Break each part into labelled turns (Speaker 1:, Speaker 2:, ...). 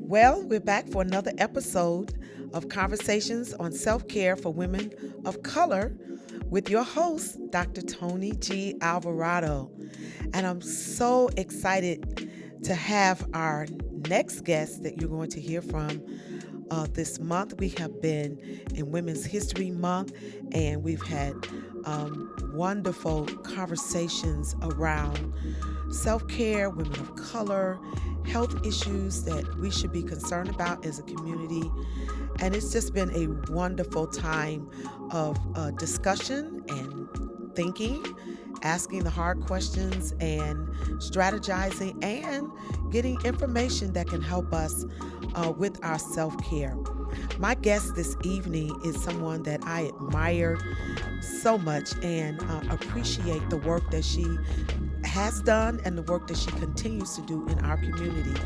Speaker 1: Well, we're back for another episode of Conversations on Self Care for Women of Color with your host, Dr. Toni G. Alvarado. And I'm so excited to have our next guest that you're going to hear from this month. We have been in Women's History Month, and we've had wonderful conversations around self care, women of color, health issues that we should be concerned about as a community. And it's just been a wonderful time of discussion and thinking, asking the hard questions, and strategizing and getting information that can help us with our self care. My guest this evening is someone that I admire so much and appreciate the work that she has done and the work that she continues to do in our community.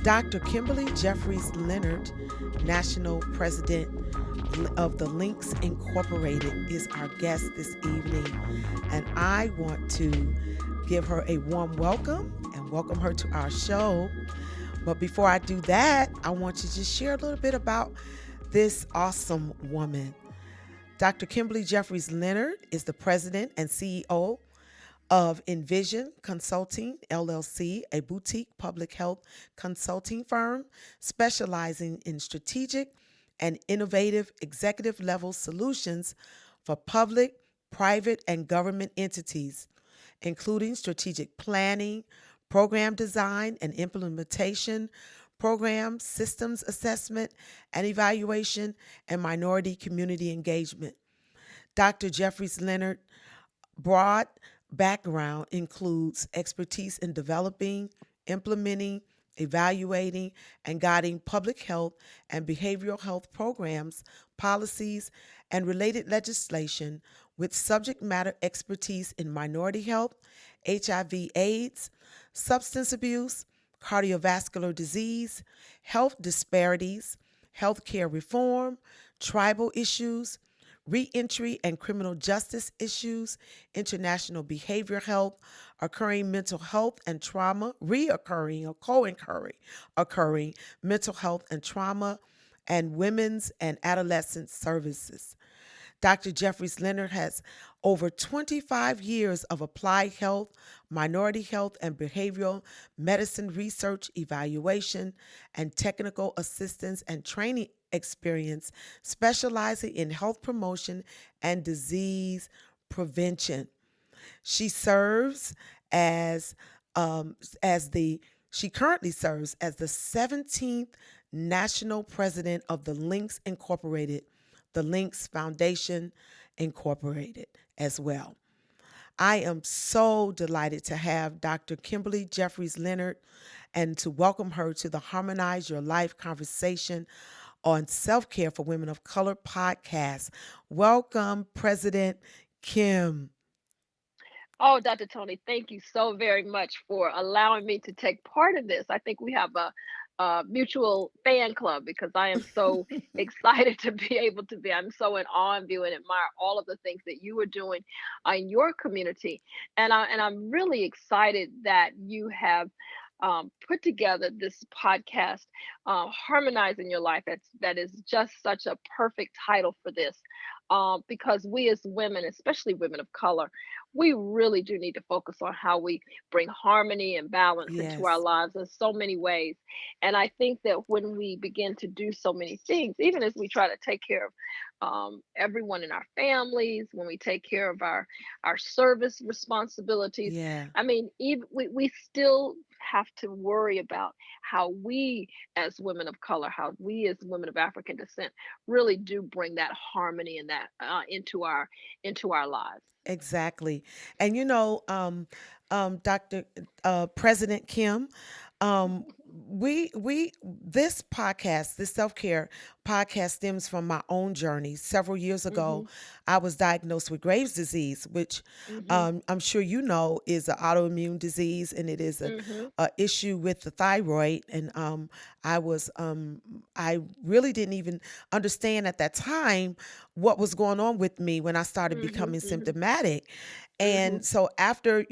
Speaker 1: Dr. Kimberly Jeffries Leonard, National President of the Links Incorporated, is our guest this evening. And I want to give her a warm welcome and welcome her to our show. But before I do that, I want to just share a little bit about this awesome woman. Dr. Kimberly Jeffries Leonard is the president and CEO of Envision Consulting, LLC, a boutique public health consulting firm specializing in strategic and innovative executive level solutions for public, private, and government entities, including strategic planning, program design and implementation, program systems assessment and evaluation, and minority community engagement. Dr. Jeffries Leonard broad background includes expertise in developing, implementing, evaluating, and guiding public health and behavioral health programs, policies, and related legislation with subject matter expertise in minority health, HIV/AIDS, substance abuse, cardiovascular disease, health disparities, healthcare reform, tribal issues, reentry and criminal justice issues, international behavioral health, occurring mental health and trauma, reoccurring or occurring mental health and trauma, and women's and adolescent services. Dr. Jeffries Leonard has over 25 years of applied health, minority health, and behavioral medicine research, evaluation, and technical assistance and training experience, specializing in health promotion and disease prevention. She serves as as the she currently serves as the 17th national president of the Links Incorporated, the Links Foundation Incorporated as well. I am so delighted to have Dr. Kimberly Jeffries Leonard and to welcome her to the Harmonize Your Life conversation on self care for women of color podcast. Welcome, President Kim.
Speaker 2: Oh, Dr. Tony, thank you so very much for allowing me to take part in this. I think we have a mutual fan club because I am so excited to be able to be. I'm so in awe of you and admire all of the things that you are doing in your community, and I'm really excited that you have put together this podcast, "Harmonizing Your Life." That is just such a perfect title for this, because we as women, especially women of color, we really do need to focus on how we bring harmony and balance into our
Speaker 1: Yes,
Speaker 2: lives in so many ways. And I think that when we begin to do so many things, even as we try to take care of everyone in our families, when we take care of our service responsibilities,
Speaker 1: yeah,
Speaker 2: I mean, even we still have to worry about how we as women of color, how we as women of African descent really do bring that harmony and that into our lives.
Speaker 1: exactly. And Dr. President Kim, um, we this podcast, this self care podcast stems from my own journey. Several years ago,
Speaker 2: Mhm.
Speaker 1: I was diagnosed with Graves' disease, which
Speaker 2: Mhm.
Speaker 1: I'm sure you know is an autoimmune disease, and it is
Speaker 2: Mhm.
Speaker 1: a issue with the thyroid. And I was I really didn't even understand at that time what was going on with me when I started
Speaker 2: Mhm.
Speaker 1: becoming
Speaker 2: Mhm.
Speaker 1: symptomatic.
Speaker 2: Mhm.
Speaker 1: And so after,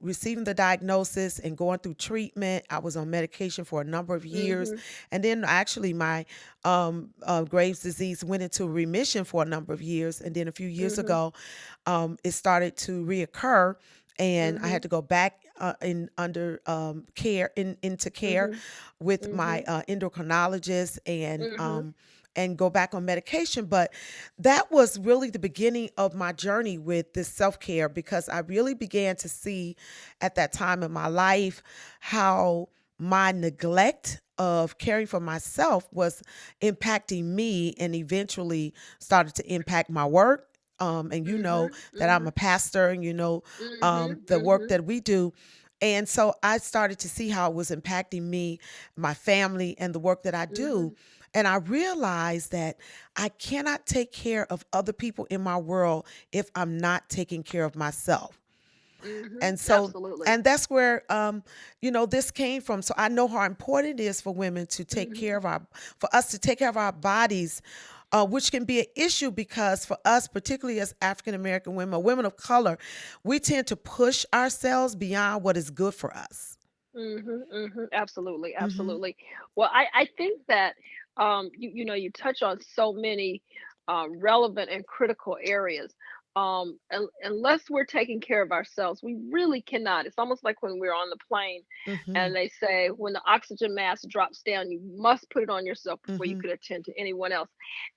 Speaker 1: receiving the diagnosis and going through treatment, I was on medication for a number of years.
Speaker 2: Mhm.
Speaker 1: And then actually my Graves' disease went into remission for a number of years. And then a few years
Speaker 2: Mhm.
Speaker 1: ago, it started to reoccur, and I had
Speaker 2: Mhm.
Speaker 1: to go back in under care into care
Speaker 2: Mhm.
Speaker 1: with my
Speaker 2: Mhm.
Speaker 1: endocrinologist,
Speaker 2: Mhm.
Speaker 1: and go back on medication. But that was really the beginning of my journey with this self care, because I really began to see at that time in my life how my neglect of caring for myself was impacting me, and eventually started to impact my work. And you know
Speaker 2: Mhm.
Speaker 1: that I'm a
Speaker 2: Mhm.
Speaker 1: pastor, and
Speaker 2: Mhm.
Speaker 1: the work
Speaker 2: Mhm.
Speaker 1: that we do. And so I started to see how it was impacting me, my family, and the work that I do.
Speaker 2: Mhm.
Speaker 1: And I realized that I cannot take care of other people in my world if I'm not taking care of myself.
Speaker 2: Mhm.
Speaker 1: And so,
Speaker 2: Absolutely.
Speaker 1: and that's where, this came from. So I know how important it is for women to take care
Speaker 2: Mhm.
Speaker 1: of for us to take care of our bodies, which can be an issue because for us, particularly as African American women, or women of color, we tend to push ourselves beyond what is good for us.
Speaker 2: Mhm. Mhm. Absolutely.
Speaker 1: Hmm.
Speaker 2: Absolutely. Well, I think that you touch on so many relevant and critical areas. Unless we're taking care of ourselves, we really cannot. It's almost like when we're on the plane
Speaker 1: Hmm.
Speaker 2: and they say when the oxygen mask drops down, you must put it on yourself before you
Speaker 1: Hmm.
Speaker 2: could attend to anyone else.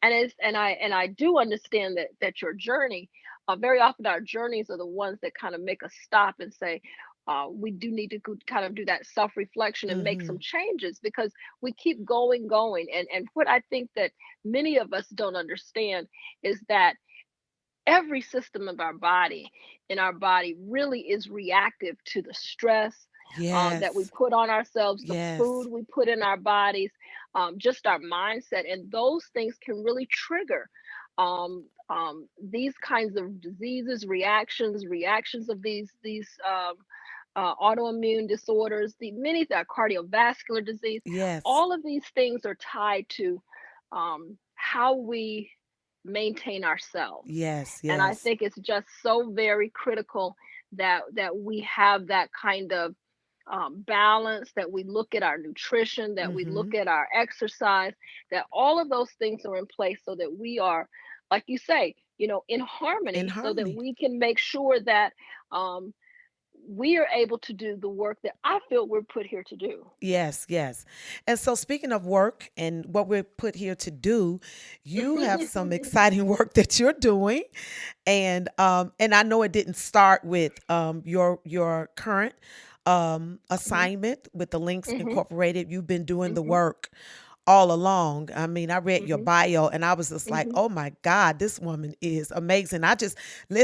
Speaker 2: And I do understand that your journey, very often our journeys are the ones that kind of make us stop and say, we do need to kind of do that self reflection and make some
Speaker 1: Hmm.
Speaker 2: changes because we keep going. And what I think that many of us don't understand is that every system of our body in our body really is reactive to the stress that we
Speaker 1: Yes.
Speaker 2: put on ourselves, the food
Speaker 1: Yes.
Speaker 2: we put in our bodies, just our mindset, and those things can really trigger these kinds of diseases, reactions of these autoimmune disorders, the many that cardiovascular disease.
Speaker 1: Yes.
Speaker 2: All of these things are tied to how we maintain ourselves.
Speaker 1: Yes.
Speaker 2: And I
Speaker 1: Yes.
Speaker 2: think it's just so very critical that we have that kind of balance, that we look at our nutrition, that we
Speaker 1: Hmm.
Speaker 2: look at our exercise, that all of those things are in place so that we are, like you say, in
Speaker 1: In
Speaker 2: harmony, so that
Speaker 1: harmony.
Speaker 2: we can make sure that um, we are able to do the work that I feel we're put here to do.
Speaker 1: Yes, yes. And so, speaking of work and what we're put here to do, you have some exciting work that you're doing, and I know it didn't start with your current
Speaker 2: Mhm,
Speaker 1: assignment with the Links
Speaker 2: mhm,
Speaker 1: Incorporated. You've been doing the
Speaker 2: mhm,
Speaker 1: work all along. I mean, I read your
Speaker 2: mhm,
Speaker 1: bio and I was just like,
Speaker 2: mhm.
Speaker 1: oh my God, this woman is amazing. I just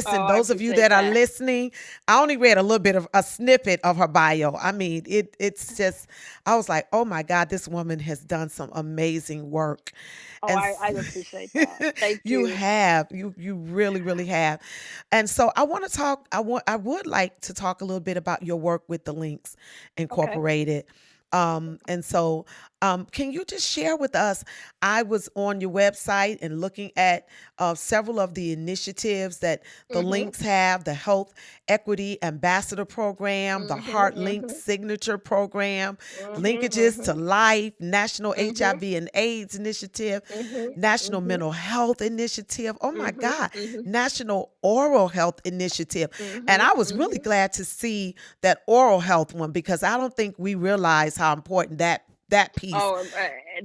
Speaker 2: Oh,
Speaker 1: listen,
Speaker 2: I
Speaker 1: those of you
Speaker 2: appreciate
Speaker 1: that are
Speaker 2: that.
Speaker 1: listening, I only read a little bit of a snippet of her bio. I mean, it's just, I was like, oh my God, this woman has done some amazing work.
Speaker 2: Oh,
Speaker 1: And
Speaker 2: I appreciate that. Thank you.
Speaker 1: you really, really have. And so I would like to talk a little bit about your work with the Links
Speaker 2: Okay.
Speaker 1: Incorporated. And so, can you just share with us? I was on your website and looking at several of the initiatives that the
Speaker 2: Mhm,
Speaker 1: Links have: the Health Equity Ambassador Program, the
Speaker 2: mhm,
Speaker 1: Heart Link
Speaker 2: mhm,
Speaker 1: Signature Program,
Speaker 2: mhm,
Speaker 1: Linkages to
Speaker 2: mhm,
Speaker 1: Life, National
Speaker 2: mhm,
Speaker 1: HIV and AIDS Initiative,
Speaker 2: mhm,
Speaker 1: National
Speaker 2: mhm,
Speaker 1: Mental Health Initiative. Oh my
Speaker 2: mhm,
Speaker 1: God,
Speaker 2: mhm,
Speaker 1: National Oral Health Initiative. And
Speaker 2: mhm,
Speaker 1: I was really
Speaker 2: mhm.
Speaker 1: glad to see that oral health one, because I don't think we realize how important that piece.
Speaker 2: Oh,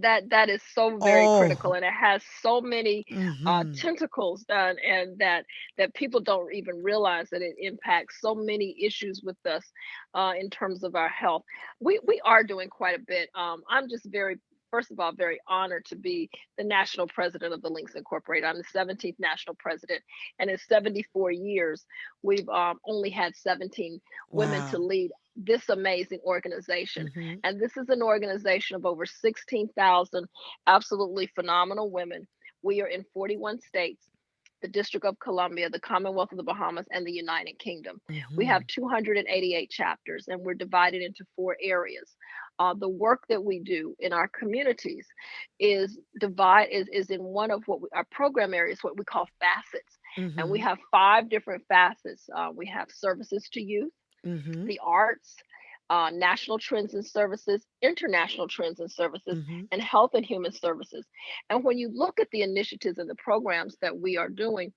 Speaker 2: that is so very critical,
Speaker 1: Oh,
Speaker 2: and it has so many
Speaker 1: mm-hmm.
Speaker 2: tentacles, and that people don't even realize that it impacts so many issues with us in terms of our health. We are doing quite a bit. I'm just very first of all, very honored to be the national president of the Links Incorporated. I'm the 17th national president, and in 74 years, we've only had 17 women to
Speaker 1: Wow.
Speaker 2: lead this amazing organization.
Speaker 1: Mm-hmm.
Speaker 2: And this is an organization of over 16,000 absolutely phenomenal women. We are in 41 states, the District of Columbia, the Commonwealth of the Bahamas, and the United Kingdom. We
Speaker 1: Mm-hmm.
Speaker 2: have 288 chapters, and we're divided into four areas. The work that we do in our communities is in one of our program areas, what we call facets, and we
Speaker 1: Mm-hmm.
Speaker 2: have five different facets. We have services to youth,
Speaker 1: Mm-hmm.
Speaker 2: the arts, national trends and services, international trends and services,
Speaker 1: Mm-hmm.
Speaker 2: and health and human services. And when you look at the initiatives and the programs that we are doing,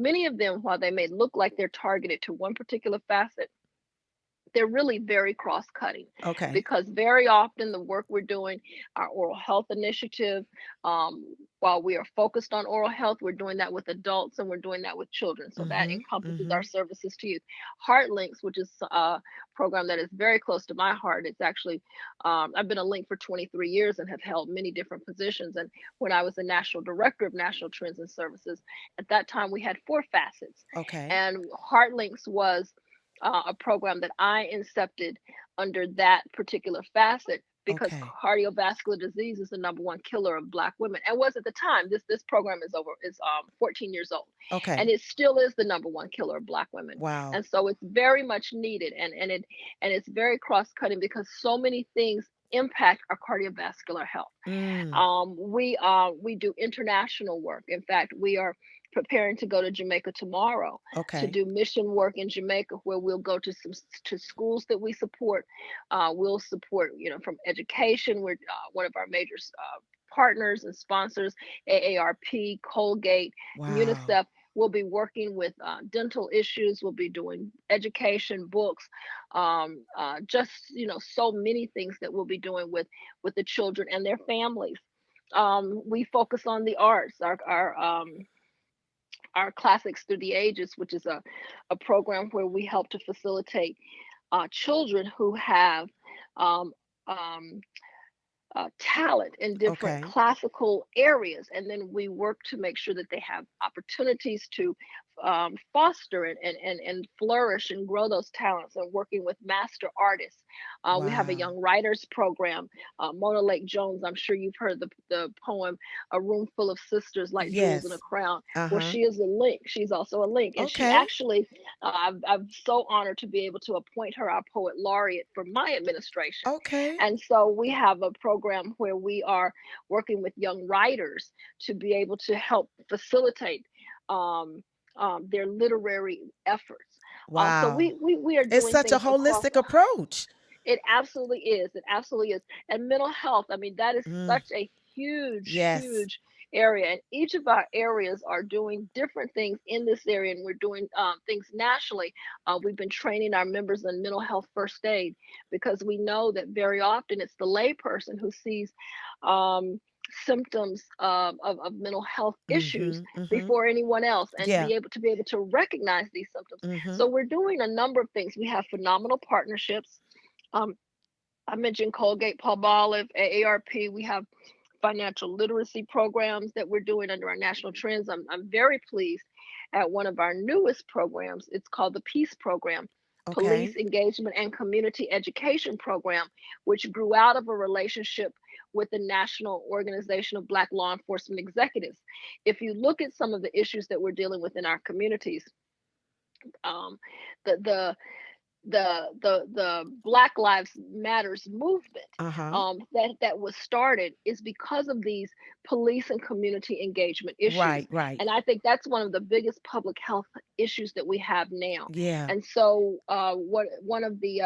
Speaker 2: many of them, while they may look like they're targeted to one particular facet, they're really very cross-cutting,
Speaker 1: Okay.
Speaker 2: because very often the work we're doing, our oral health initiative, um, while we are focused on oral health, we're doing that with adults and we're doing that with children. So that
Speaker 1: Mm-hmm.
Speaker 2: encompasses
Speaker 1: Mm-hmm.
Speaker 2: our services to youth. Heart Links, which is a program that is very close to my heart. It's actually, I've been a link for 23 years and have held many different positions. And when I was the national director of national trends and services, at that time we had four facets.
Speaker 1: Okay.
Speaker 2: And Heart Links was a program that I incepted under that particular facet, because
Speaker 1: Okay.
Speaker 2: cardiovascular disease is the number one killer of Black women, and was at the time. This program is 14 years old, and
Speaker 1: Okay.
Speaker 2: it still is the number one killer of Black women.
Speaker 1: Wow.
Speaker 2: And so it's very much needed, and it's very cross cutting, because so many things impact our cardiovascular health.
Speaker 1: Mm.
Speaker 2: We do international work. In fact, we are preparing to go to Jamaica tomorrow to
Speaker 1: Okay.
Speaker 2: do mission work in Jamaica, where we'll go to some to schools that we support. We'll support, from education. We're one of our major partners and sponsors, AARP, Colgate,
Speaker 1: Wow.
Speaker 2: UNICEF. We'll be working with dental issues. We'll be doing education, books, just so many things that we'll be doing with the children and their families. We focus on the arts, our classics through the ages, which is a program where we help to facilitate children who have um, um, talent in different
Speaker 1: Okay.
Speaker 2: classical areas, and then we work to make sure that they have opportunities to foster and flourish and grow those talents, and working with master artists. We have a
Speaker 1: Wow.
Speaker 2: young writers program. Mona Lake Jones, I'm sure you've heard the poem "A Room Full of Sisters Like Jewels in a
Speaker 1: Yes.
Speaker 2: Crown." Well,
Speaker 1: Uh-huh.
Speaker 2: she is a link. She's also a link, and she
Speaker 1: Okay.
Speaker 2: actually, I'm so honored to be able to appoint her our poet laureate for my administration.
Speaker 1: Okay.
Speaker 2: And so we have a program where we are working with young writers to be able to help facilitate um, their literary efforts. So
Speaker 1: Wow.
Speaker 2: we are
Speaker 1: It's
Speaker 2: doing
Speaker 1: such a
Speaker 2: things across.
Speaker 1: holistic approach.
Speaker 2: It absolutely is. It absolutely is. And mental health, I mean, that is
Speaker 1: Mm.
Speaker 2: such a huge,
Speaker 1: Yes.
Speaker 2: huge area. And each of our areas are doing different things in this area. And we're doing things nationally. We've been training our members in mental health first aid, because we know that very often it's the layperson who sees um, symptoms of mental health issues
Speaker 1: Mm-hmm. Mm-hmm.
Speaker 2: before anyone else, and
Speaker 1: Yeah.
Speaker 2: be able to recognize these symptoms.
Speaker 1: Mm-hmm.
Speaker 2: So we're doing a number of things. We have phenomenal partnerships. um, I mentioned Colgate Palmolive, AARP. We have financial literacy programs that we're doing under our national trends. I'm very pleased at one of our newest programs. It's called the Peace Program, Police
Speaker 1: Okay.
Speaker 2: Engagement and Community Education Program, which grew out of a relationship with the National Organization of Black Law Enforcement Executives. If you look at some of the issues that we're dealing with in our communities, um, the the the Black Lives Matters movement
Speaker 1: Uh-huh.
Speaker 2: that was started is because of these police and community engagement issues,
Speaker 1: Right, right.
Speaker 2: and I think that's one of the biggest public health issues that we have now.
Speaker 1: Yeah.
Speaker 2: And so, what one of the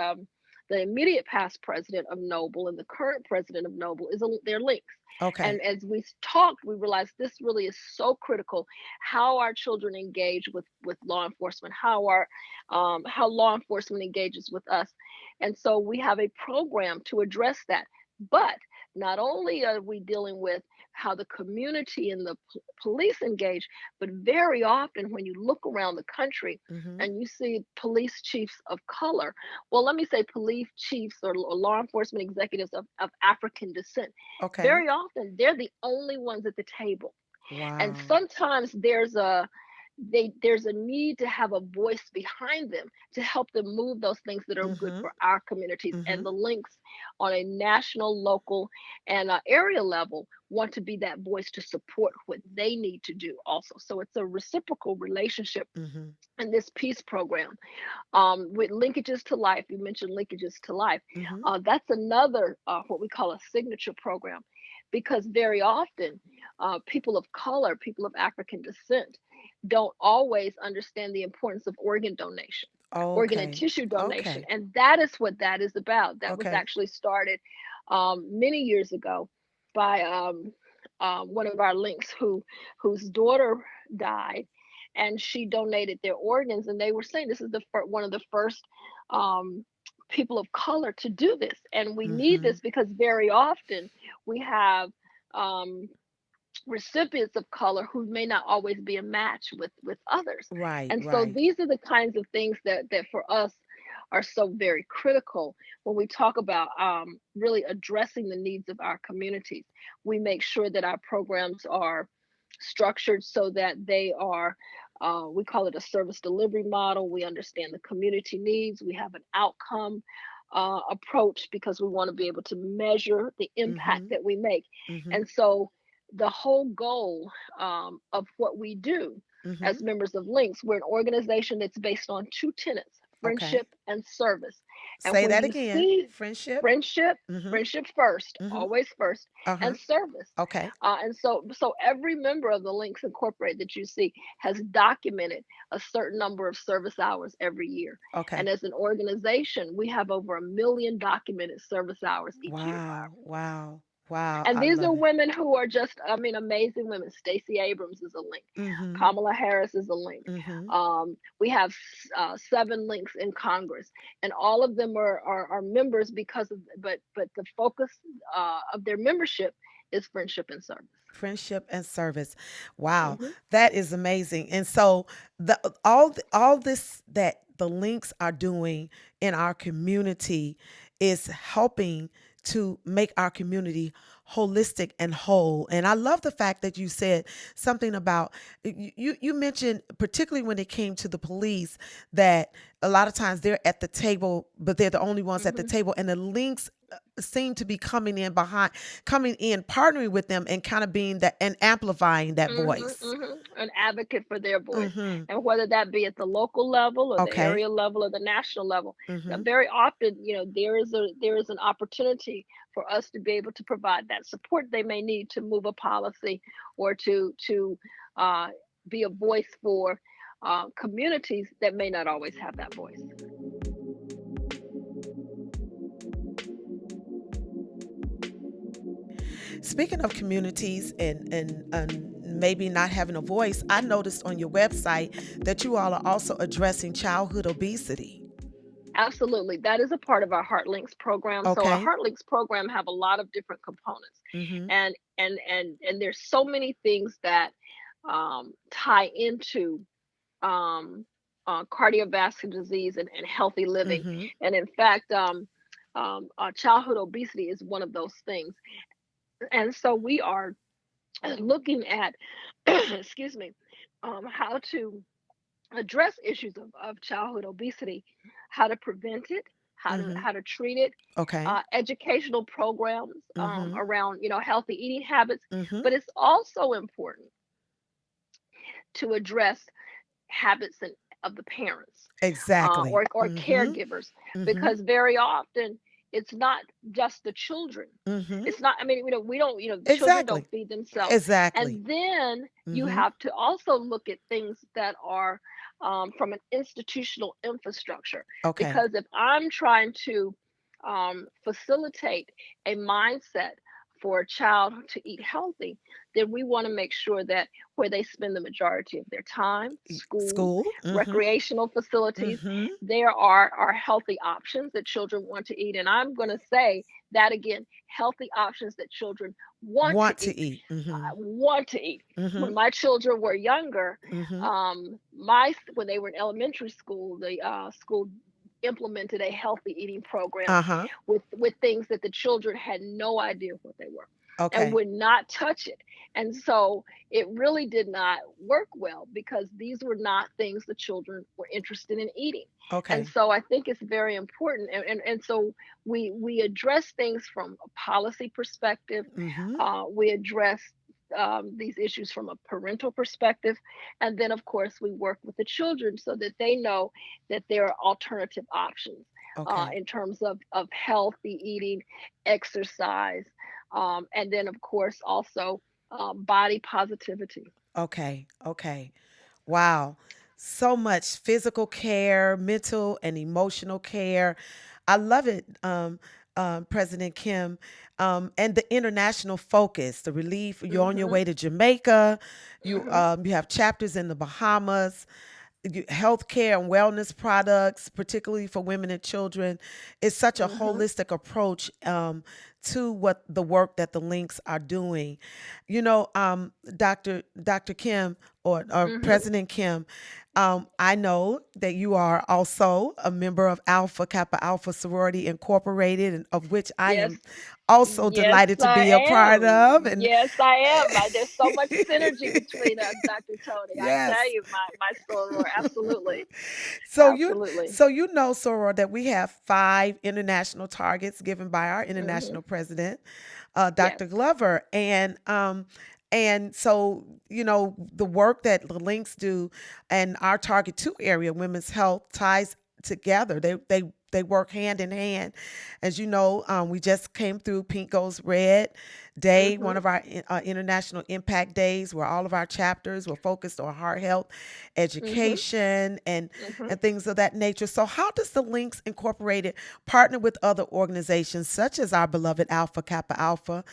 Speaker 2: immediate past president of Noble and the current president of Noble is their links.
Speaker 1: Okay.
Speaker 2: And as we talked, we realized this really is so critical. How our children engage with law enforcement, how law enforcement engages with us. And so we have a program to address that. But not only are we dealing with how the community and the police engage, but very often when you look around the country
Speaker 1: Mm-hmm.
Speaker 2: and you see police chiefs of color, well, let me say police chiefs or law enforcement executives of African descent,
Speaker 1: Okay.
Speaker 2: very often they're the only ones at the table. And
Speaker 1: Wow.
Speaker 2: sometimes there's a need to have a voice behind them to help them move those things that are good
Speaker 1: Mm-hmm.
Speaker 2: for our communities.
Speaker 1: Mm-hmm.
Speaker 2: And the links on a national, local, and area level want to be that voice to support what they need to do also. So it's a reciprocal relationship
Speaker 1: Mm-hmm.
Speaker 2: in this peace program, with linkages to life. You mentioned linkages to life.
Speaker 1: Mm-hmm.
Speaker 2: That's another what we call a signature program, because very often people of color, people of African descent, don't always understand the importance of organ donation, organ and
Speaker 1: Okay.
Speaker 2: tissue donation,
Speaker 1: Okay.
Speaker 2: and that is what that is about. That was
Speaker 1: Okay.
Speaker 2: actually started many years ago by one of our links whose daughter died, and she donated their organs. And they were saying this is one of the first um, people of color to do this, and we need
Speaker 1: Mm-hmm.
Speaker 2: this because very often we have um, recipients of color who may not always be a match with others.
Speaker 1: Right.
Speaker 2: And so
Speaker 1: Right.
Speaker 2: these are the kinds of things that for us are so very critical when we talk about really addressing the needs of our communities. We make sure that our programs are structured so that they are, we call it a service delivery model. We understand the community needs. We have an outcome approach because we want to be able to measure the impact
Speaker 1: Mm-hmm.
Speaker 2: that we make.
Speaker 1: Mm-hmm.
Speaker 2: And so the whole goal of what we do
Speaker 1: Mm-hmm.
Speaker 2: as members of Links, we're an organization that's based on two tenets:
Speaker 1: Okay.
Speaker 2: friendship and service. And
Speaker 1: Say
Speaker 2: when
Speaker 1: that
Speaker 2: you
Speaker 1: again.
Speaker 2: see
Speaker 1: Friendship.
Speaker 2: friendship,
Speaker 1: Mm-hmm.
Speaker 2: friendship first,
Speaker 1: Mm-hmm.
Speaker 2: always first,
Speaker 1: Uh-huh.
Speaker 2: and service.
Speaker 1: Okay.
Speaker 2: And so every member of the Links Incorporated that you see has documented a certain number of service hours every year.
Speaker 1: Okay.
Speaker 2: And as an organization, we have over 1 million documented service hours each year for
Speaker 1: Wow.
Speaker 2: our members.
Speaker 1: Wow. Wow.
Speaker 2: And
Speaker 1: I
Speaker 2: these are
Speaker 1: love it.
Speaker 2: women who are just, I mean, amazing women. Stacey Abrams is a link.
Speaker 1: Mm-hmm.
Speaker 2: Kamala Harris is a link.
Speaker 1: Mm-hmm.
Speaker 2: We have 7 links in Congress, and all of them are members because of, but the focus of their membership is friendship and service.
Speaker 1: Friendship and service. Wow,
Speaker 2: Hmm.
Speaker 1: that is amazing. And so all this that the links are doing in our community is helping to make our community holistic and whole. And I love the fact that you said something about you mentioned, particularly when it came to the police, that a lot of times they're at the table, but they're the only ones at the
Speaker 2: Hmm.
Speaker 1: table, and the links seem to be coming in, partnering with them, and kind of being that and amplifying that voice.
Speaker 2: An advocate for their voice,
Speaker 1: Mm-hmm.
Speaker 2: and whether that be at the local level or the
Speaker 1: Okay.
Speaker 2: area level or the national level,
Speaker 1: Mm-hmm.
Speaker 2: very often, there is an opportunity for us to be able to provide that support they may need to move a policy or to uh, be a voice for communities that may not always have that voice.
Speaker 1: Speaking of communities and maybe not having a voice, I noticed on your website that you all are also addressing childhood obesity.
Speaker 2: Absolutely. That is a part of our HeartLinks program. So our
Speaker 1: Okay.
Speaker 2: HeartLinks program have a lot of different components.
Speaker 1: Mm-hmm.
Speaker 2: And there's so many things that tie into cardiovascular disease and healthy living.
Speaker 1: Mm-hmm.
Speaker 2: And in fact, childhood obesity is one of those things. And so we are looking at, excuse me, how to address issues of childhood obesity, how to prevent it, how to
Speaker 1: Mm-hmm.
Speaker 2: how to treat it,
Speaker 1: Okay.
Speaker 2: educational programs
Speaker 1: Mm-hmm.
Speaker 2: around healthy eating habits.
Speaker 1: Mm-hmm.
Speaker 2: But it's also important to address habits of the parents
Speaker 1: Exactly.
Speaker 2: or
Speaker 1: Mm-hmm.
Speaker 2: caregivers,
Speaker 1: Mm-hmm.
Speaker 2: because very often it's not just the children.
Speaker 1: Mm-hmm.
Speaker 2: It's not, I mean, we don't, children don't
Speaker 1: Exactly.
Speaker 2: feed themselves.
Speaker 1: Exactly.
Speaker 2: And then you
Speaker 1: Mm-hmm.
Speaker 2: have to also look at things that are from an institutional infrastructure.
Speaker 1: Okay.
Speaker 2: Because if I'm trying to facilitate a mindset for a child to eat healthy, then we want to make sure that where they spend the majority of their time, schools,
Speaker 1: School. Mm-hmm.
Speaker 2: recreational facilities,
Speaker 1: Mm-hmm.
Speaker 2: there are healthy options that children want to eat. And I'm going to say that again, healthy options that children want to
Speaker 1: Want to
Speaker 2: eat.
Speaker 1: eat. Mm-hmm.
Speaker 2: Want to eat.
Speaker 1: Mm-hmm.
Speaker 2: When my children were younger,
Speaker 1: Mm-hmm.
Speaker 2: my when they were in elementary school, the school implemented a healthy eating program
Speaker 1: Uh-huh.
Speaker 2: with things that the children had no idea what they were and
Speaker 1: Okay.
Speaker 2: would not touch it. And so it really did not work well because these were not things the children were interested in eating. And
Speaker 1: Okay.
Speaker 2: so I think it's very important. And so we address things from a policy perspective.
Speaker 1: Mm-hmm.
Speaker 2: We address these issues from a parental perspective. And then, of course, we work with the children so that they know that there are alternative options
Speaker 1: Okay.
Speaker 2: in terms of healthy eating, exercise, and then, of course, also body positivity.
Speaker 1: Okay. Okay. Wow. So much physical care, mental and emotional care. I love it, President Kim. And the international focus, the relief. You're on your
Speaker 2: Hmm.
Speaker 1: way to Jamaica.
Speaker 2: Hmm.
Speaker 1: You have chapters in the Bahamas. Healthcare and wellness products, particularly for women and children, is such a
Speaker 2: Hmm.
Speaker 1: holistic approach to what the work that the links are doing. You know, Dr. Kim or
Speaker 2: Hmm.
Speaker 1: President Kim, I know that you are also a member of Alpha Kappa Alpha Sorority Incorporated, and of which I
Speaker 2: Yes.
Speaker 1: am also
Speaker 2: Yes,
Speaker 1: delighted to
Speaker 2: I
Speaker 1: be a part
Speaker 2: am.
Speaker 1: of. And
Speaker 2: Yes, I am. There's so much synergy between us, Dr. Tony. I tell
Speaker 1: yes.
Speaker 2: you, my soror, absolutely,
Speaker 1: So
Speaker 2: absolutely.
Speaker 1: you know, Soror, that we have 5 international targets given by our
Speaker 2: Hmm.
Speaker 1: international president,
Speaker 2: Yes.
Speaker 1: Dr. Glover, and so you know the work that the links do, and our target 2 area, women's health, ties together. They work hand in hand. As you know, we just came through Pink Goes Red Day, one
Speaker 2: Hmm.
Speaker 1: of our international impact days, where all of our chapters were focused on heart health,
Speaker 2: Hmm.
Speaker 1: education,
Speaker 2: Hmm.
Speaker 1: and things of that nature. So, how does the Links Incorporated partner with other organizations such as our beloved Alpha Kappa Alpha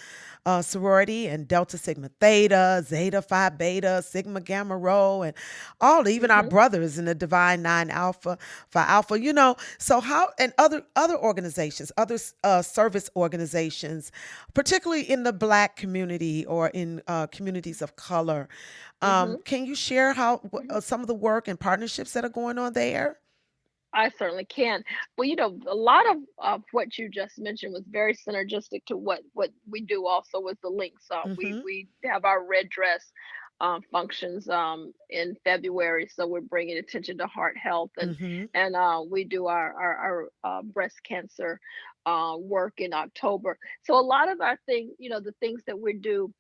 Speaker 1: sorority and Delta Sigma Theta, Zeta Phi Beta, Sigma Gamma Rho, and all even our
Speaker 2: Hmm.
Speaker 1: brothers in the Divine Nine Alpha Phi Alpha? You know, so how and other organizations, other service organizations, particularly in the Black community or in communities of color.
Speaker 2: Hmm.
Speaker 1: Can you share how some of the work and partnerships that are going on there?
Speaker 2: I certainly can. Well, a lot of what you just mentioned was very synergistic to what we do also with the links. We
Speaker 1: Mm-hmm.
Speaker 2: we have our red dress functions in February, so we're bringing attention to heart health,
Speaker 1: Mm-hmm.
Speaker 2: and we do our breast cancer work in October. So a lot of our thing, the things that we do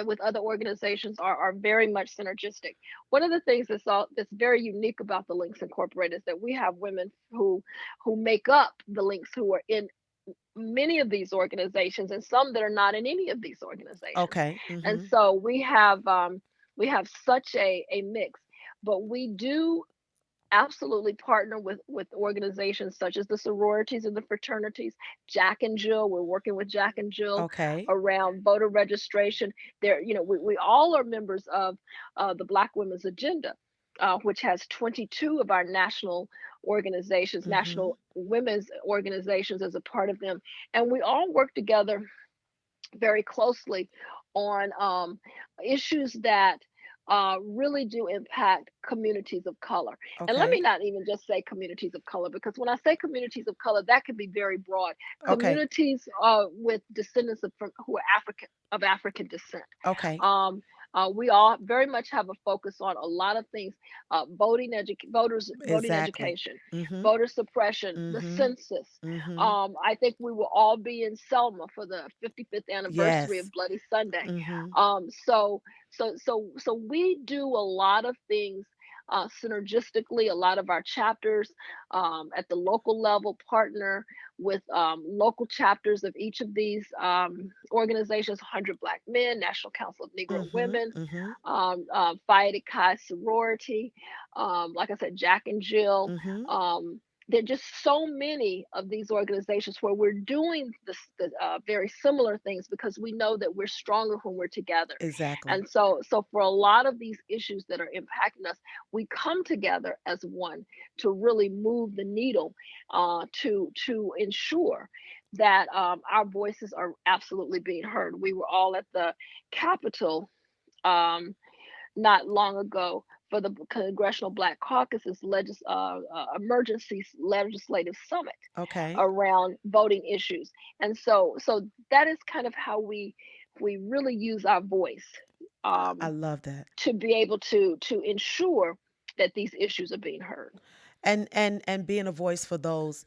Speaker 2: with other organizations are very much synergistic. One of the things that's very unique about the Links Incorporated is that we have women who make up the links who are in many of these organizations and some that are not in any of these organizations.
Speaker 1: Okay.
Speaker 2: And
Speaker 1: Mm-hmm.
Speaker 2: so we have such a mix, but we do absolutely partner with organizations such as the sororities and the fraternities. Jack and Jill, we're working with Jack and Jill
Speaker 1: Okay.
Speaker 2: around voter registration. We all are members of the Black Women's Agenda, which has 22 of our national organizations,
Speaker 1: Mm-hmm.
Speaker 2: national women's organizations as a part of them. And we all work together very closely on issues that really do impact communities of color. And let me
Speaker 1: Okay.
Speaker 2: not even just say communities of color, because when I say communities of color, that can be very broad.
Speaker 1: Okay.
Speaker 2: Communities with descendants who are African descent.
Speaker 1: Okay.
Speaker 2: Um, we all very much have a focus on a lot of things: voting
Speaker 1: Exactly.
Speaker 2: education,
Speaker 1: Mm-hmm.
Speaker 2: voter suppression, the
Speaker 1: Mm-hmm.
Speaker 2: census.
Speaker 1: Mm-hmm.
Speaker 2: I think we will all be in Selma for the 55th anniversary
Speaker 1: Yes.
Speaker 2: of Bloody Sunday.
Speaker 1: Mm-hmm.
Speaker 2: So we do a lot of things synergistically. A lot of our chapters at the local level partner with local chapters of each of these organizations: 100 Black Men, National Council of Negro
Speaker 1: Mm-hmm.
Speaker 2: Women,
Speaker 1: Mm-hmm.
Speaker 2: Phi Beta Chi Sorority, like I said, Jack and Jill.
Speaker 1: Mm-hmm.
Speaker 2: Um, there are just so many of these organizations where we're doing the very similar things because we know that we're stronger when we're together.
Speaker 1: Exactly.
Speaker 2: And so for a lot of these issues that are impacting us, we come together as one to really move the needle, to ensure that our voices are absolutely being heard. We were all at the Capitol um, not long ago for the Congressional Black Caucus's emergency legislative summit
Speaker 1: Okay.
Speaker 2: around voting issues. And so that is kind of how we really use our voice
Speaker 1: I
Speaker 2: um,
Speaker 1: love that.
Speaker 2: to be able to ensure that these issues are being heard.
Speaker 1: And being a voice for those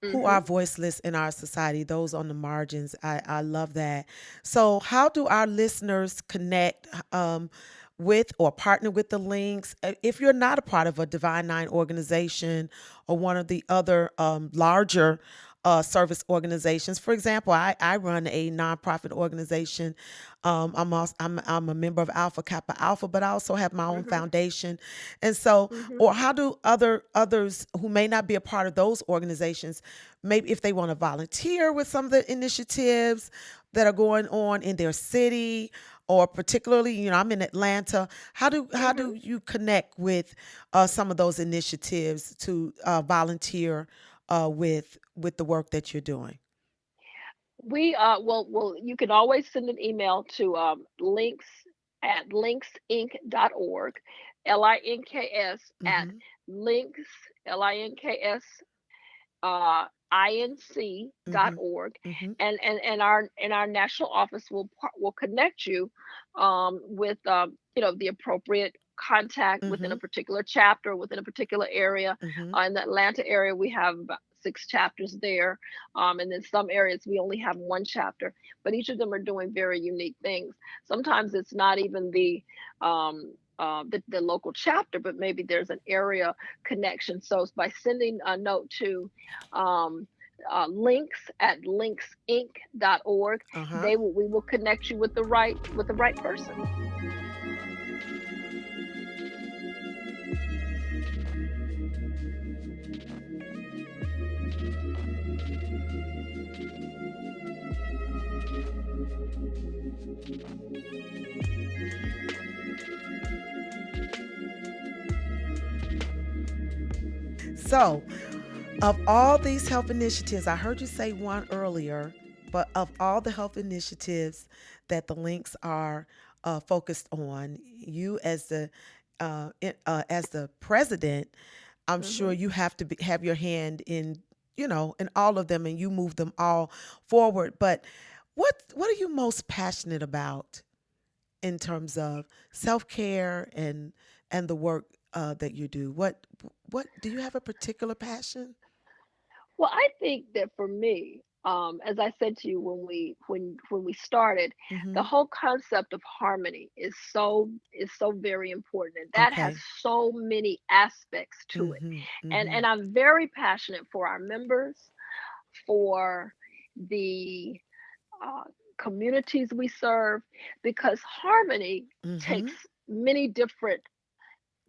Speaker 1: who are
Speaker 2: Hmm.
Speaker 1: voiceless in our society, those on the margins. I love that. So, how do our listeners connect with or partner with the links? If you're not a part of a Divine Nine organization or one of the other larger service organizations, for example, I run a nonprofit organization. I'm a member of Alpha Kappa Alpha, but I also have my own
Speaker 2: Hmm.
Speaker 1: foundation. And so,
Speaker 2: Hmm.
Speaker 1: or how do others who may not be a part of those organizations, maybe if they want to volunteer with some of the initiatives that are going on in their city, or particularly, I'm in Atlanta. How do
Speaker 2: Hmm.
Speaker 1: you connect with some of those initiatives to volunteer with the work that you're doing?
Speaker 2: Well, you can always send an email to links at linksinc.org, links at
Speaker 1: Mm-hmm.
Speaker 2: links, links
Speaker 1: Mm-hmm.
Speaker 2: inc.org,
Speaker 1: Mm-hmm.
Speaker 2: and our national office will connect you with the appropriate contact within
Speaker 1: Mm-hmm.
Speaker 2: a particular chapter within a particular area.
Speaker 1: Mm-hmm.
Speaker 2: In the Atlanta area, we have about 6 chapters there, and then some areas we only have one chapter, but each of them are doing very unique things. Sometimes it's not even the local chapter, but maybe there's an area connection. So by sending a note to um, links at linksinc.org,
Speaker 1: Uh-huh.
Speaker 2: we will connect you with the right person.
Speaker 1: So, of all these health initiatives, I heard you say one earlier, but of all the health initiatives that the links are focused on, you as the president, I'm sure
Speaker 2: Hmm.
Speaker 1: you have to have your hand in all of them, and you move them all forward. But what are you most passionate about in terms of self care and the work that you do? What do you have a particular passion?
Speaker 2: Well, I think that for me, as I said to you when we started, the
Speaker 1: Mm-hmm.
Speaker 2: whole concept of harmony is so very important, and that has
Speaker 1: Okay.
Speaker 2: so many aspects to it.
Speaker 1: Mm-hmm.
Speaker 2: And
Speaker 1: Mm-hmm.
Speaker 2: I'm very passionate for our members, for the uh, communities we serve, because harmony
Speaker 1: Mm-hmm.
Speaker 2: takes many different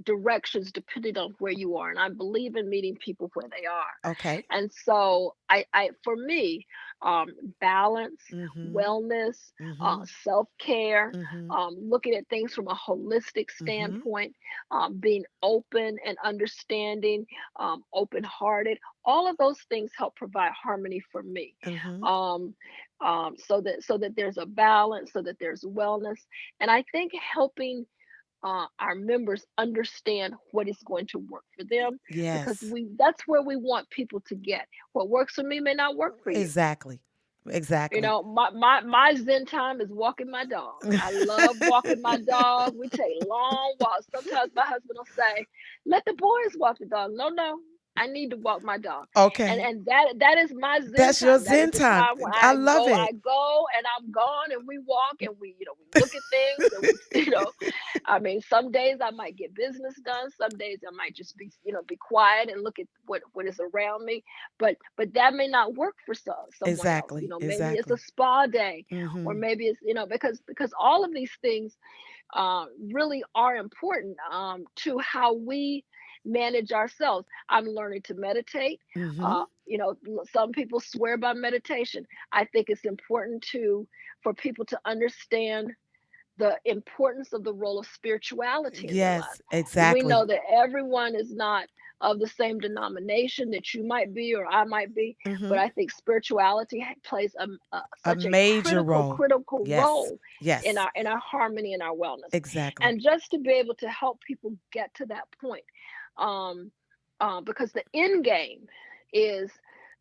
Speaker 2: directions depending on where you are, and I believe in meeting people where they are.
Speaker 1: Okay.
Speaker 2: And so for me, um, balance,
Speaker 1: Mm-hmm.
Speaker 2: wellness,
Speaker 1: Mm-hmm.
Speaker 2: self-care,
Speaker 1: Mm-hmm.
Speaker 2: looking at things from a holistic
Speaker 1: Mm-hmm.
Speaker 2: standpoint, being open and understanding, open-hearted, all of those things help provide harmony for me.
Speaker 1: Mm-hmm.
Speaker 2: um, so that there's a balance, so that there's wellness, and I think helping our members understand what is going to work for them, because
Speaker 1: Yes.
Speaker 2: that's where we want people to get. What works for me may not work for you.
Speaker 1: Exactly. Exactly.
Speaker 2: My zen time is walking my dog. I love walking my dog. We take long walks. Sometimes my husband will say, "Let the boys walk the dog." No, no, I need to walk my dog. and
Speaker 1: Okay.
Speaker 2: and that is my zen
Speaker 1: That's your
Speaker 2: time. That is
Speaker 1: Zen
Speaker 2: the
Speaker 1: time.
Speaker 2: time when
Speaker 1: I
Speaker 2: I
Speaker 1: love
Speaker 2: go, I
Speaker 1: it.
Speaker 2: go, and I'm gone, and we walk, and we look at things, and we I mean, some days I might get business done. Some days I might just be quiet and look at what is around me. But that may not work for someone else.
Speaker 1: Exactly.
Speaker 2: Maybe it's a
Speaker 1: Exactly.
Speaker 2: spa day, or
Speaker 1: Mm-hmm.
Speaker 2: maybe it's because all of these things really are important to how we manage ourselves. I'm learning to meditate.
Speaker 1: Mm-hmm.
Speaker 2: Some people swear by meditation. I think it's important to for people to understand the importance of the role of spirituality in their lives.
Speaker 1: Yes,
Speaker 2: We know
Speaker 1: exactly.
Speaker 2: that everyone is not of the same denomination that you might be or I might be, but
Speaker 1: Mm-hmm.
Speaker 2: I think spirituality plays
Speaker 1: A
Speaker 2: such a
Speaker 1: major role.
Speaker 2: critical
Speaker 1: Yes.
Speaker 2: role
Speaker 1: Yes.
Speaker 2: in our harmony and our wellness.
Speaker 1: Exactly.
Speaker 2: And just to be able to help people get to that point, um, because the end game is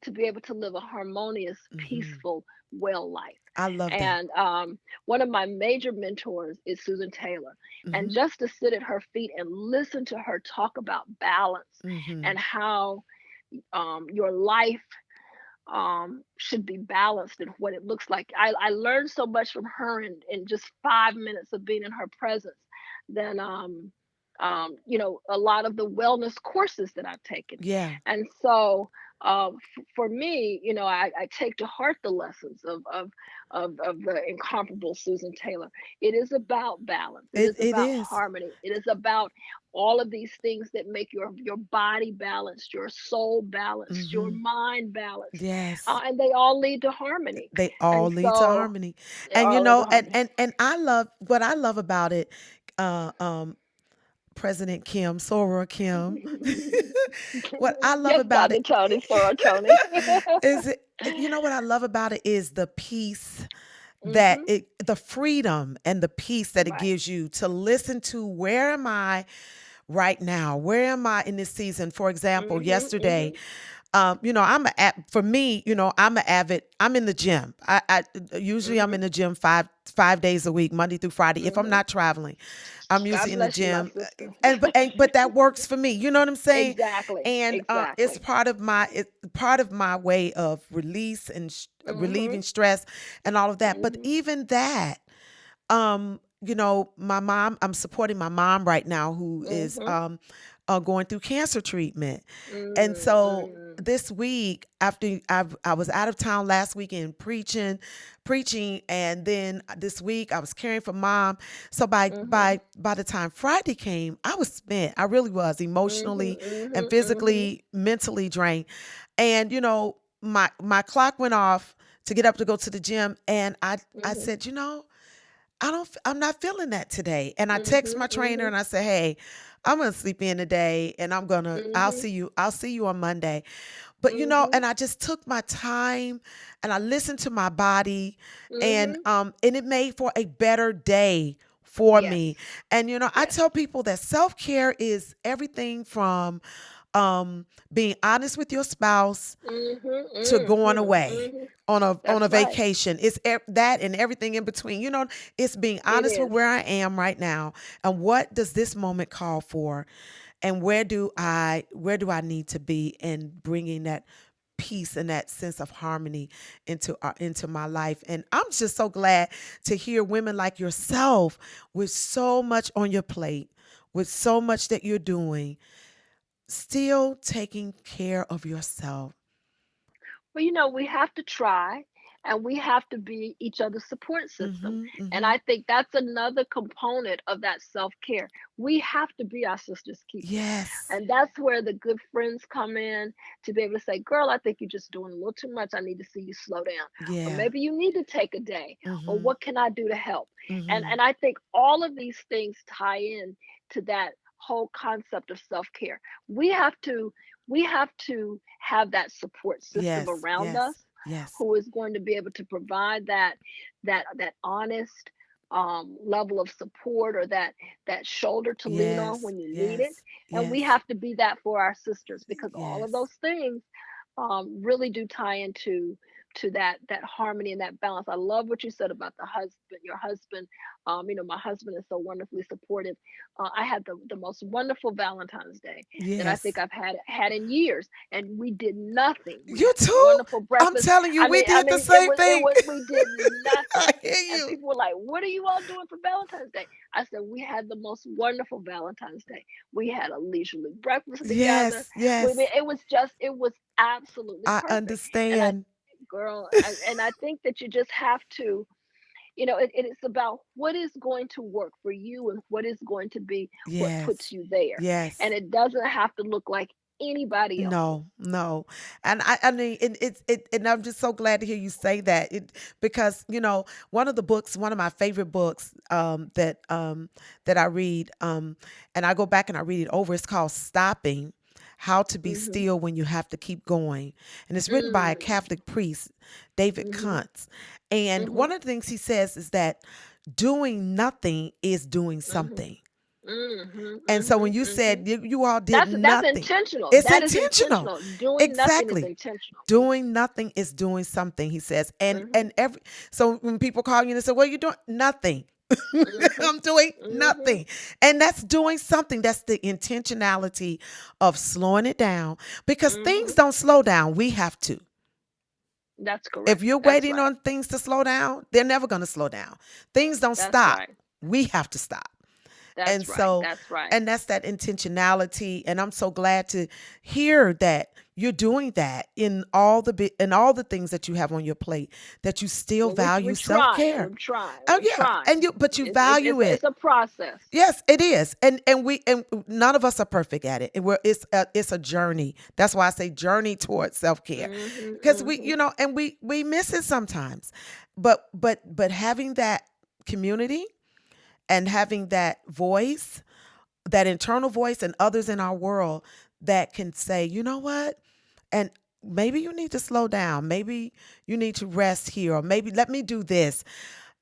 Speaker 2: to be able to live a harmonious,
Speaker 1: Mm-hmm.
Speaker 2: peaceful, well life.
Speaker 1: I love that.
Speaker 2: And one of my major mentors is Susan Taylor. And
Speaker 1: Mm-hmm.
Speaker 2: just to sit at her feet and listen to her talk about balance
Speaker 1: Mm-hmm.
Speaker 2: and how your life should be balanced and what it looks like. I learned so much from her in just 5 minutes of being in her presence than a lot of the wellness courses that I've taken.
Speaker 1: Yeah.
Speaker 2: And so for me, I take to heart the lessons of the incomparable Susan Taylor. It is about balance. It is
Speaker 1: It
Speaker 2: about
Speaker 1: is.
Speaker 2: harmony. It is about all of these things that make your body balanced, your soul balanced, your
Speaker 1: Mm-hmm.
Speaker 2: mind balanced,
Speaker 1: Yes.
Speaker 2: and they all lead to harmony.
Speaker 1: They all
Speaker 2: And
Speaker 1: lead to
Speaker 2: so
Speaker 1: harmony.
Speaker 2: they
Speaker 1: And
Speaker 2: all lead to harmony.
Speaker 1: and I love what I love about it, uh um President Kim, Sora Kim. What I love
Speaker 2: Yes,
Speaker 1: about
Speaker 2: Dr.
Speaker 1: it
Speaker 2: Tony, Soror Tony.
Speaker 1: is what I love about it is the peace that
Speaker 2: Hmm.
Speaker 1: the freedom and the peace that it
Speaker 2: Right.
Speaker 1: gives you to listen to where am I right now? Where am I in this season? For example,
Speaker 2: Hmm.
Speaker 1: yesterday,
Speaker 2: Hmm.
Speaker 1: for me, I'm in the gym. I usually I'm
Speaker 2: Hmm.
Speaker 1: in the gym five days a week, Monday through Friday. If I'm
Speaker 2: Hmm.
Speaker 1: not traveling, I'm usually
Speaker 2: God
Speaker 1: in the
Speaker 2: bless you, my
Speaker 1: gym,
Speaker 2: sister.
Speaker 1: but that works for me. You know what I'm saying?
Speaker 2: Exactly.
Speaker 1: And
Speaker 2: Exactly.
Speaker 1: it's part of my way of release and
Speaker 2: Hmm.
Speaker 1: relieving stress and all of that. But
Speaker 2: Hmm.
Speaker 1: even that, my mom, I'm supporting my mom right now who is
Speaker 2: Hmm.
Speaker 1: going through cancer treatment. And so
Speaker 2: Mm-hmm.
Speaker 1: this week, after I was out of town last weekend preaching, and then this week I was caring for mom. So
Speaker 2: Hmm.
Speaker 1: by the time Friday came, I was spent. I really was
Speaker 2: Hmm.
Speaker 1: emotionally and
Speaker 2: Hmm. Hmm.
Speaker 1: physically, mentally drained. And my clock went off to get up to go to the gym, and I
Speaker 2: Hmm.
Speaker 1: said, I'm not feeling that today. And I text
Speaker 2: Hmm.
Speaker 1: my trainer
Speaker 2: Hmm.
Speaker 1: and I said, hey, I'm gonna sleep in today, and
Speaker 2: Hmm.
Speaker 1: I'll see you on Monday. But
Speaker 2: Hmm.
Speaker 1: and I just took my time and I listened to my body,
Speaker 2: Hmm.
Speaker 1: and it made for a better day for
Speaker 2: Yes.
Speaker 1: me. And I
Speaker 2: Yes.
Speaker 1: tell people that self-care is everything from being honest with your spouse
Speaker 2: Mhm,
Speaker 1: to going
Speaker 2: mhm,
Speaker 1: away
Speaker 2: mhm.
Speaker 1: on a
Speaker 2: That's right.
Speaker 1: vacation. It's that and everything in between. It's being
Speaker 2: It
Speaker 1: honest with
Speaker 2: is.
Speaker 1: where I am right now and what does this moment call for, and where do I need to be, and bringing that peace and that sense of harmony into my life. And I'm just so glad to hear women like yourself with so much on your plate, with so much that you're doing, still taking care of yourself.
Speaker 2: Well, we have to try and we have to be each other's support system.
Speaker 1: Mhm.
Speaker 2: And
Speaker 1: Mhm.
Speaker 2: I think that's another component of that self care. We have to be our sister's keeper.
Speaker 1: Yes.
Speaker 2: And that's where the good friends come in to be able to say, girl, I think you're just doing a little too much. I need to see you slow down. Or
Speaker 1: Yeah.
Speaker 2: maybe you need to take a day. Or
Speaker 1: Mhm.
Speaker 2: what can I do to help? And
Speaker 1: Mhm.
Speaker 2: and I think all of these things tie in to that whole concept of self care. We have to have that support system
Speaker 1: Yes.
Speaker 2: around
Speaker 1: Yes.
Speaker 2: us
Speaker 1: Yes.
Speaker 2: who is going to be able to provide that honest level of support, or that shoulder to lean on
Speaker 1: Yes.
Speaker 2: when you need it.
Speaker 1: Yes.
Speaker 2: And we
Speaker 1: Yes.
Speaker 2: have to be that for our sisters, because all of
Speaker 1: Yes.
Speaker 2: those things really do tie into that harmony and that balance. I love what you said about the husband, your husband. My husband is so wonderfully supportive. I had the most wonderful Valentine's Day that I think
Speaker 1: Yes.
Speaker 2: I've had in years, and we did nothing. We
Speaker 1: You
Speaker 2: had this
Speaker 1: too?
Speaker 2: wonderful
Speaker 1: I'm
Speaker 2: breakfast.
Speaker 1: telling you,
Speaker 2: I
Speaker 1: we
Speaker 2: mean, I
Speaker 1: did the
Speaker 2: mean, it
Speaker 1: same
Speaker 2: was it
Speaker 1: thing.
Speaker 2: was we did
Speaker 1: I
Speaker 2: nothing,
Speaker 1: hear
Speaker 2: and
Speaker 1: you.
Speaker 2: people were like, "What are you all doing for Valentine's Day?" I said, "We had the most wonderful Valentine's Day. We had a leisurely breakfast together.
Speaker 1: Yes. Yes.
Speaker 2: It was absolutely
Speaker 1: I
Speaker 2: perfect." And
Speaker 1: understand.
Speaker 2: I think that you just have to, it is about what is going to work for you and what is going to be what puts
Speaker 1: Yes.
Speaker 2: you there. And
Speaker 1: Yes.
Speaker 2: it doesn't have to look like anybody else's.
Speaker 1: No, no, and I mean, and I'm just so glad to hear you say that. Because one of my favorite books, that I read, and I go back and I read it over. It's called Stopping: How to Be
Speaker 2: Mhm.
Speaker 1: Still When You Have to Keep Going. And it's written by a
Speaker 2: Mm.
Speaker 1: Catholic priest, David
Speaker 2: Mhm.
Speaker 1: Kuntz. And
Speaker 2: Mhm.
Speaker 1: one of the things he says is that doing nothing is doing
Speaker 2: Mhm.
Speaker 1: something.
Speaker 2: Mhm.
Speaker 1: And so
Speaker 2: Mhm.
Speaker 1: when you
Speaker 2: Mhm.
Speaker 1: said you all did
Speaker 2: That's
Speaker 1: nothing,
Speaker 2: intentional.
Speaker 1: it's
Speaker 2: That is
Speaker 1: intentional.
Speaker 2: intentional. Doing nothing is
Speaker 1: Exactly.
Speaker 2: intentional.
Speaker 1: Doing nothing is doing something, he says. And
Speaker 2: Mhm.
Speaker 1: and every so when people call you and say, "What are you doing?" Nothing.
Speaker 2: Mhm.
Speaker 1: I'm doing
Speaker 2: Mhm.
Speaker 1: nothing. And that's doing something. That's the intentionality of slowing it down because things
Speaker 2: Mhm.
Speaker 1: don't slow down. We have to.
Speaker 2: That's
Speaker 1: If
Speaker 2: correct.
Speaker 1: you're
Speaker 2: That's
Speaker 1: waiting
Speaker 2: right.
Speaker 1: on things to slow down, they're never going to slow down. Things don't
Speaker 2: That's
Speaker 1: stop.
Speaker 2: right.
Speaker 1: We have to stop. And
Speaker 2: That's right.
Speaker 1: so,
Speaker 2: That's right.
Speaker 1: and that's that intentionality. And I'm so glad to hear that you're doing that in all the things that you have on your plate, that you still
Speaker 2: Well, we're
Speaker 1: value
Speaker 2: trying.
Speaker 1: self-care.
Speaker 2: We're trying.
Speaker 1: Oh
Speaker 2: We're
Speaker 1: yeah.
Speaker 2: trying.
Speaker 1: But you
Speaker 2: It's
Speaker 1: value
Speaker 2: it's a, it's
Speaker 1: it.
Speaker 2: a process.
Speaker 1: Yes, it is. And none of us are perfect at it. It's a journey. That's why I say journey towards self-care.
Speaker 2: Mhm.
Speaker 1: Because
Speaker 2: Mhm.
Speaker 1: and we miss it sometimes. But having that community and having that voice, that internal voice, and others in our world that can say, you know what? And maybe you need to slow down. Maybe you need to rest here, or maybe let me do this.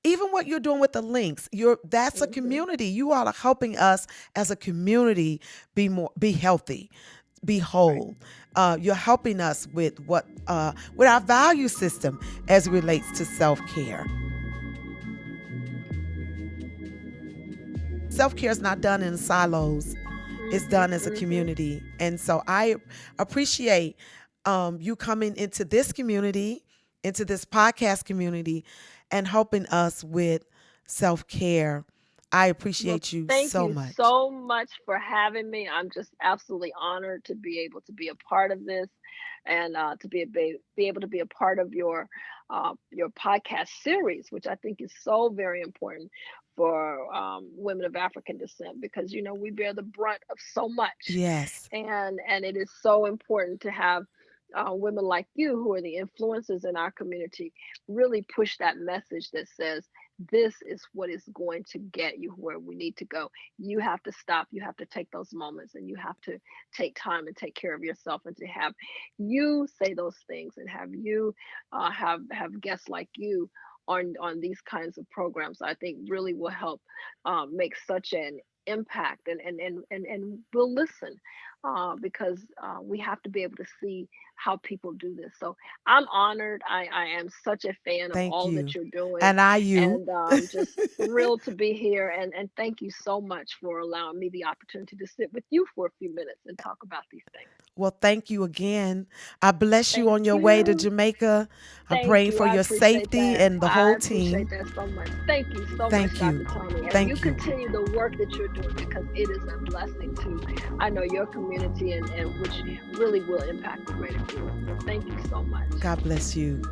Speaker 1: Even what you're doing with the links, that's a
Speaker 2: Mhm.
Speaker 1: community. You all are helping us as a community be healthy, be
Speaker 2: Right.
Speaker 1: whole. You're helping us with our value system as it relates to self-care. Self-care is not done in silos. It's
Speaker 2: Mhm.
Speaker 1: done as a
Speaker 2: Mhm.
Speaker 1: community. And so I appreciate you coming into this community, into this podcast community, and helping us with self-care. I
Speaker 2: Well,
Speaker 1: appreciate you
Speaker 2: thank
Speaker 1: so
Speaker 2: you
Speaker 1: much.
Speaker 2: so much for having me. I'm just absolutely honored to be able to be a part of this, and to be able to be a part of your podcast series, which I think is so very important for women of African descent, because we bear the brunt of so much,
Speaker 1: Yes.
Speaker 2: and it is so important to have women like you, who are the influencers in our community, really push that message that says this is what is going to get you where we need to go. You have to stop. You have to take those moments, and you have to take time and take care of yourself, and to have you say those things, and have you have guests like you on these kinds of programs. I think really will help make such an impact, and we'll listen, because we have to be able to see how people do this. So I'm honored. I am such a fan of
Speaker 1: Thank
Speaker 2: all that
Speaker 1: you.
Speaker 2: you're doing,
Speaker 1: And you.
Speaker 2: and just thrilled to be here. And thank you so much for allowing me the opportunity to sit with you for a few minutes and talk about these things.
Speaker 1: Well, thank you again. I bless you
Speaker 2: Thank
Speaker 1: on your way to
Speaker 2: you.
Speaker 1: Jamaica. I'm
Speaker 2: Thank
Speaker 1: praying
Speaker 2: you.
Speaker 1: for
Speaker 2: I
Speaker 1: your
Speaker 2: appreciate
Speaker 1: safety
Speaker 2: that.
Speaker 1: and the
Speaker 2: I
Speaker 1: whole
Speaker 2: appreciate
Speaker 1: team.
Speaker 2: that so much. Thank you so much,
Speaker 1: Thank
Speaker 2: Dr.
Speaker 1: you.
Speaker 2: Tony. And you
Speaker 1: Thank you.
Speaker 2: continue the work that you're doing, because it is a blessing to, I know, your community, and which really will impact the greater good. So thank you so much.
Speaker 1: God bless you.